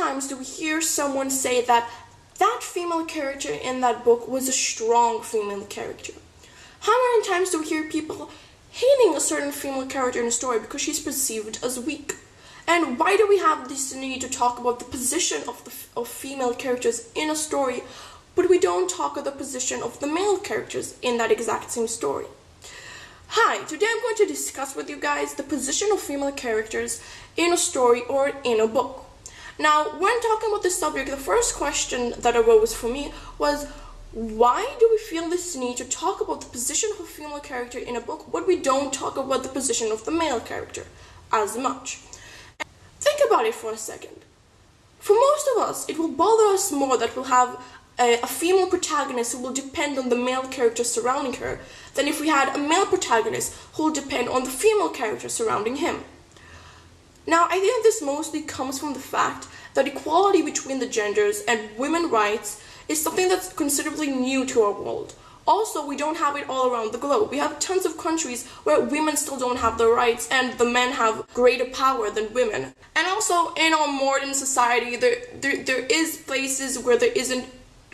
times do we hear someone say that that female character in that book was a strong female character? How many times do we hear people hating a certain female character in a story because she's perceived as weak? And why do we have this need to talk about the position of female characters in a story, but we don't talk about the position of the male characters in that exact same story? Hi, today I'm going to discuss with you guys the position of female characters in a story or in a book. Now, when talking about this subject, the first question that arose for me was, why do we feel this need to talk about the position of a female character in a book, but we don't talk about the position of the male character as much? Think about it for a second. For most of us, it will bother us more that we'll have a female protagonist who will depend on the male character surrounding her than if we had a male protagonist who will depend on the female character surrounding him. Now, I think this mostly comes from the fact that equality between the genders and women's rights is something that's considerably new to our world. Also, we don't have it all around the globe. We have tons of countries where women still don't have the rights and the men have greater power than women. And also, in our modern society, there is places where there isn't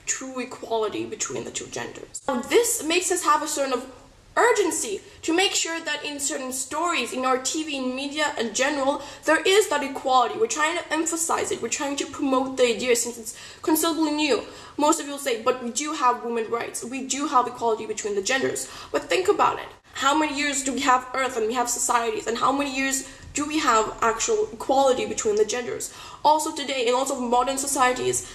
true equality between the two genders. Now, this makes us have a sort of urgency to make sure that in certain stories, in our TV and media in general, there is that equality. We're trying to emphasize it. We're trying to promote the idea since it's considerably new. Most of you will say, but we do have women's rights. We do have equality between the genders. But think about it. How many years do we have Earth and we have societies? And how many years do we have actual equality between the genders? Also today, in lots of modern societies,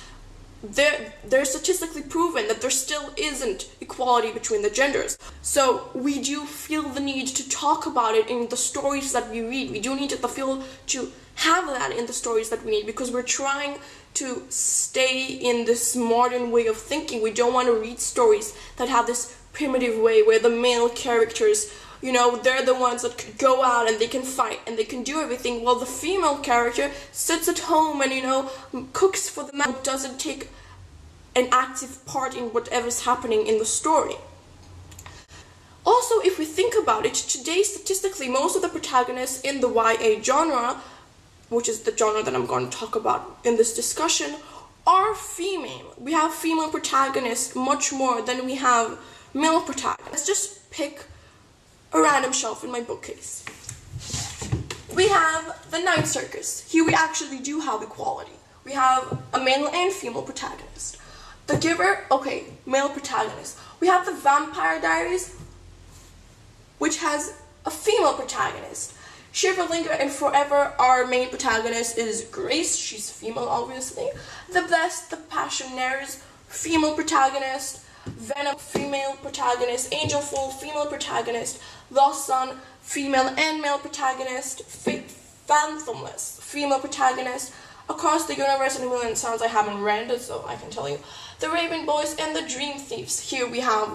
they're statistically proven that there still isn't equality between the genders. So we do feel the need to talk about it in the stories that we read. We do need to feel to have that in the stories that we need, because we're trying to stay in this modern way of thinking. We don't want to read stories that have this primitive way where the male characters, they're the ones that could go out and they can fight and they can do everything, while the female character sits at home and, cooks for the man, doesn't take an active part in whatever's happening in the story. Also, if we think about it, today statistically, most of the protagonists in the YA genre, which is the genre that I'm going to talk about in this discussion, are female. We have female protagonists much more than we have male protagonists. Let's just pick a random shelf in my bookcase. We have The Night Circus. Here we actually do have equality. We have a male and female protagonist. The Giver, okay, male protagonist. We have The Vampire Diaries, which has a female protagonist. Shiverlinger and Forever, our main protagonist is Grace. She's female, obviously. The Blessed, The Passionaries, female protagonist. Venom, female protagonist. Angelful, female protagonist. Lost Sun, female and male protagonist. Phantomless, female protagonist. Across the Universe and A Million Suns, I haven't read, so I can tell you. The Raven Boys and The Dream Thieves. Here we have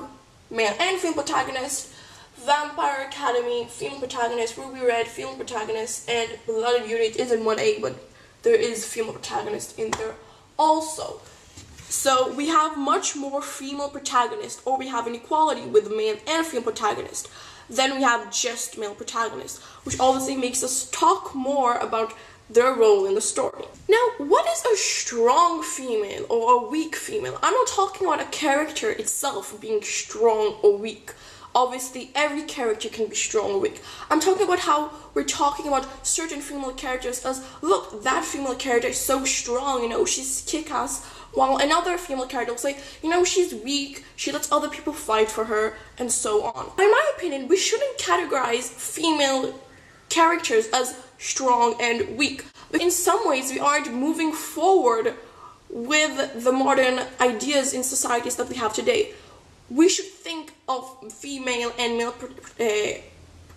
male and female protagonist. Vampire Academy, female protagonist. Ruby Red, female protagonist. And Blood and Beauty, it isn't 1A, but there is female protagonist in there also. So we have much more female protagonists, or we have an equality with the male and female protagonist. Then we have just male protagonists, which obviously makes us talk more about their role in the story. Now, what is a strong female or a weak female? I'm not talking about a character itself being strong or weak. Obviously, every character can be strong or weak. I'm talking about how we're talking about certain female characters as, look, that female character is so strong, she's kick-ass, while another female character will say, she's weak, she lets other people fight for her, and so on. In my opinion, we shouldn't categorize female characters as strong and weak. But in some ways, we aren't moving forward with the modern ideas in societies that we have today. We should think of female and male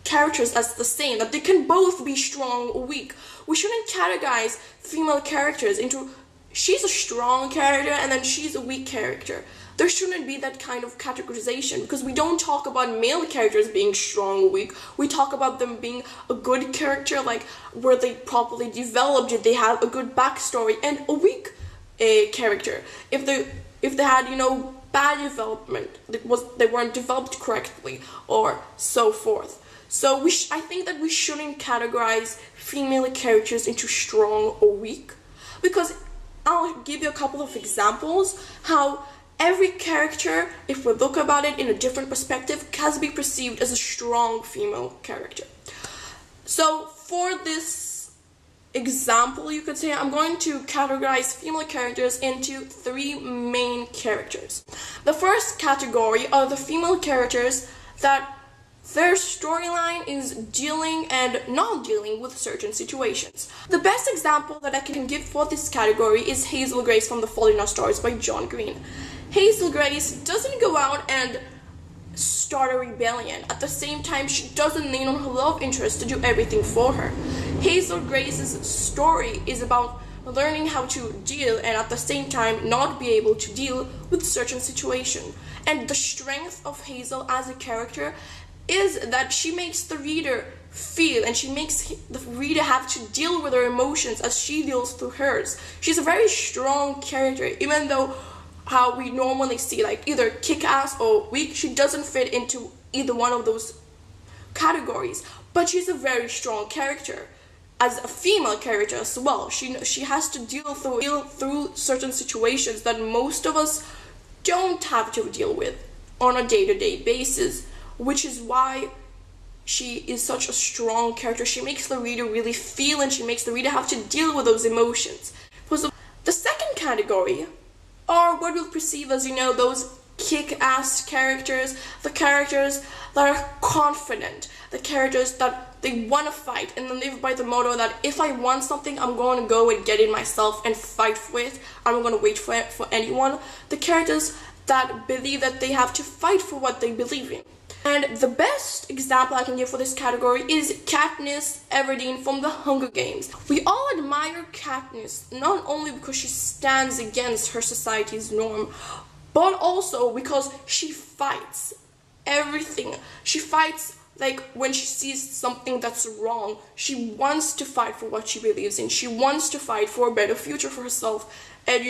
characters as the same, that they can both be strong or weak. We shouldn't categorize female characters into she's a strong character and then she's a weak character. There shouldn't be that kind of categorization, because we don't talk about male characters being strong or weak. We talk about them being a good character, like were they properly developed, did they have a good backstory, and a weak character if they had bad development, they weren't developed correctly, or so forth. So I think that we shouldn't categorize female characters into strong or weak, because I'll give you a couple of examples how every character, if we look about it in a different perspective, can be perceived as a strong female character. So for this example, you could say I'm going to categorize female characters into 3 main characters. The first category are the female characters that their storyline is dealing and not dealing with certain situations. The best example that I can give for this category is Hazel Grace from The Fault in Our Stars by John Green. Hazel Grace doesn't go out and start a rebellion. At the same time, she doesn't lean on her love interest to do everything for her. Hazel Grace's story is about learning how to deal and at the same time not be able to deal with certain situations. And the strength of Hazel as a character is that she makes the reader feel and she makes the reader have to deal with her emotions as she deals through hers. She's a very strong character, even though how we normally see like either kick-ass or weak, she doesn't fit into either one of those categories, but she's a very strong character as a female character as well. She has to deal through certain situations that most of us don't have to deal with on a day-to-day basis, which is why she is such a strong character. She makes the reader really feel and she makes the reader have to deal with those emotions. The second category are what we'll perceive as, those kick-ass characters, the characters that are confident, the characters that they want to fight and live by the motto that if I want something, I'm going to go and get it myself and fight for it. I'm not going to wait for anyone. The characters that believe that they have to fight for what they believe in. And the best example I can give for this category is Katniss Everdeen from The Hunger Games. We all admire Katniss not only because she stands against her society's norm, but also because she fights everything. She fights like when she sees something that's wrong. She wants to fight for what she believes in. She wants to fight for a better future for herself and,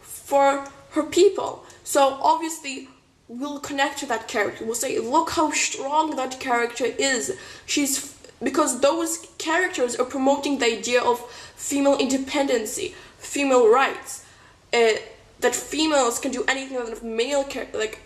for her people. So obviously, we'll connect to that character. We'll say, look how strong that character is. Because those characters are promoting the idea of female independency, female rights, that females can do anything that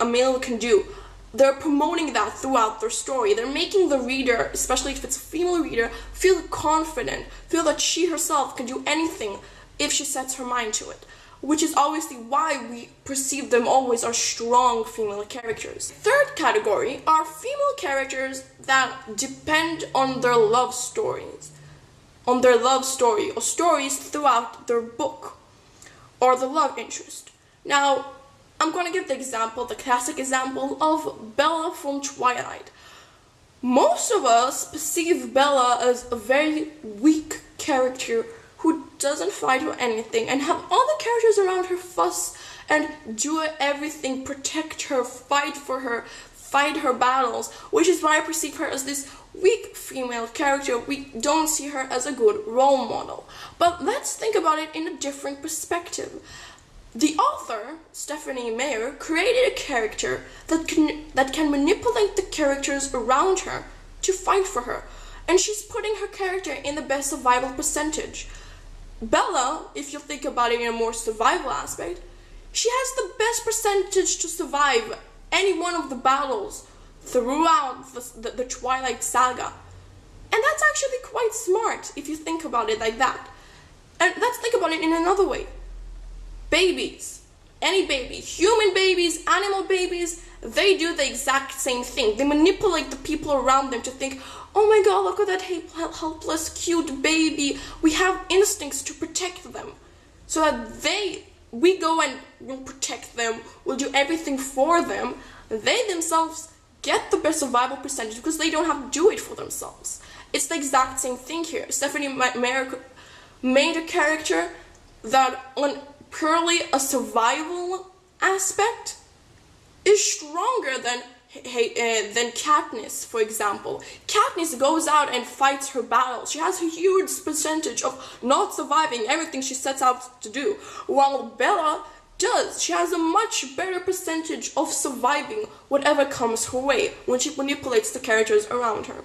a male can do. They're promoting that throughout their story. They're making the reader, especially if it's a female reader, feel confident, feel that she herself can do anything if she sets her mind to it. Which is obviously why we perceive them always as strong female characters. Third category are female characters that depend on their love stories. On their love story or stories throughout their book. Or the love interest. Now, I'm going to give the classic example of Bella from Twilight. Most of us perceive Bella as a very weak character who doesn't fight for anything and have all the characters around her fuss and do everything, protect her, fight for her, fight her battles, which is why I perceive her as this weak female character. We don't see her as a good role model. But let's think about it in a different perspective. The author, Stephanie Meyer, created a character that can manipulate the characters around her to fight for her. And she's putting her character in the best survival percentage. Bella, if you think about it in a more survival aspect, she has the best percentage to survive any one of the battles throughout the Twilight Saga. And that's actually quite smart if you think about it like that. And let's think about it in another way. Babies, any baby, human babies, animal babies, they do the exact same thing. They manipulate the people around them to think, oh my god, look at that helpless, cute baby. We have instincts to protect them. So that we go and we'll protect them, we'll do everything for them. They themselves get the best survival percentage because they don't have to do it for themselves. It's the exact same thing here. Stephanie Meyer made a character that on purely a survival aspect is stronger than Katniss, for example. Katniss goes out and fights her battles. She has a huge percentage of not surviving everything she sets out to do, while Bella does. She has a much better percentage of surviving whatever comes her way when she manipulates the characters around her.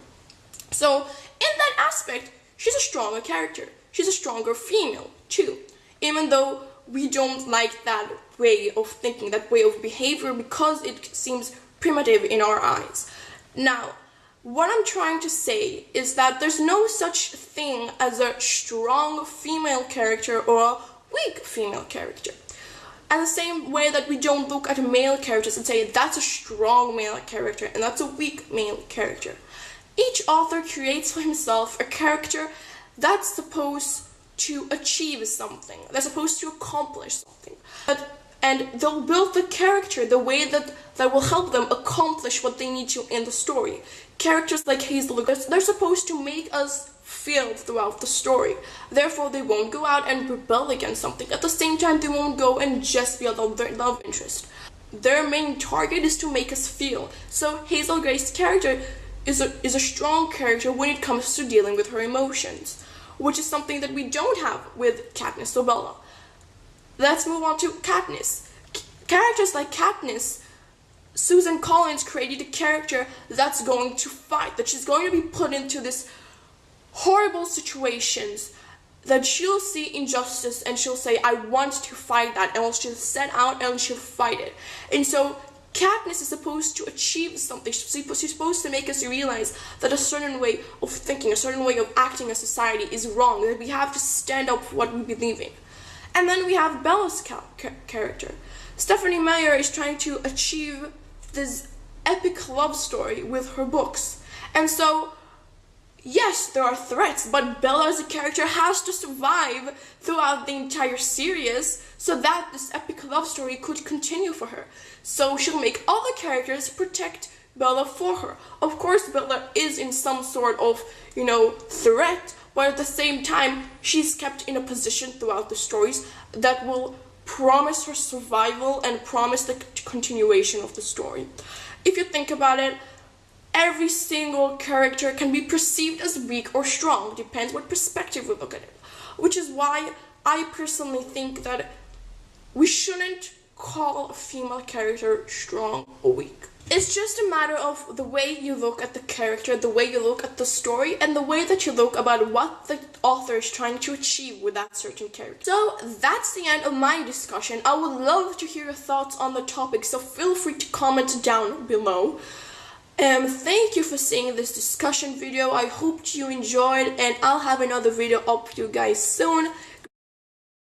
So, in that aspect, she's a stronger character. She's a stronger female, too. Even though we don't like that way of thinking, that way of behavior, because it seems primitive in our eyes. Now, what I'm trying to say is that there's no such thing as a strong female character or a weak female character. And the same way that we don't look at male characters and say that's a strong male character and that's a weak male character. Each author creates for himself a character that's supposed to achieve something. They're supposed to accomplish something. And they'll build the character the way that will help them accomplish what they need to in the story. Characters like Hazel, they're supposed to make us feel throughout the story. Therefore, they won't go out and rebel against something. At the same time, they won't go and just be a love interest. Their main target is to make us feel. So Hazel Grey's character is a strong character when it comes to dealing with her emotions, which is something that we don't have with Katniss or Bella. Let's move on to Katniss. Characters like Katniss, Susan Collins created a character that's going to fight, that she's going to be put into this horrible situations, that she'll see injustice and she'll say, I want to fight that, and she'll set out and she'll fight it. And so Katniss is supposed to achieve something. She's supposed to make us realize that a certain way of thinking, a certain way of acting in society is wrong, that we have to stand up for what we believe in. And then we have Bella's character. Stephenie Meyer is trying to achieve this epic love story with her books. And so, yes, there are threats, but Bella as a character has to survive throughout the entire series so that this epic love story could continue for her. So she'll make all the characters protect Bella for her. Of course, Bella is in some sort of, threat, but at the same time, she's kept in a position throughout the stories that will promise her survival and promise the continuation of the story. If you think about it, every single character can be perceived as weak or strong, depends what perspective we look at it. Which is why I personally think that we shouldn't call a female character strong or weak. It's just a matter of the way you look at the character, the way you look at the story, and the way that you look about what the author is trying to achieve with that certain character. So that's the end of my discussion. I would love to hear your thoughts on the topic, so feel free to comment down below. Thank you for seeing this discussion video. I hope you enjoyed, and I'll have another video up for you guys soon.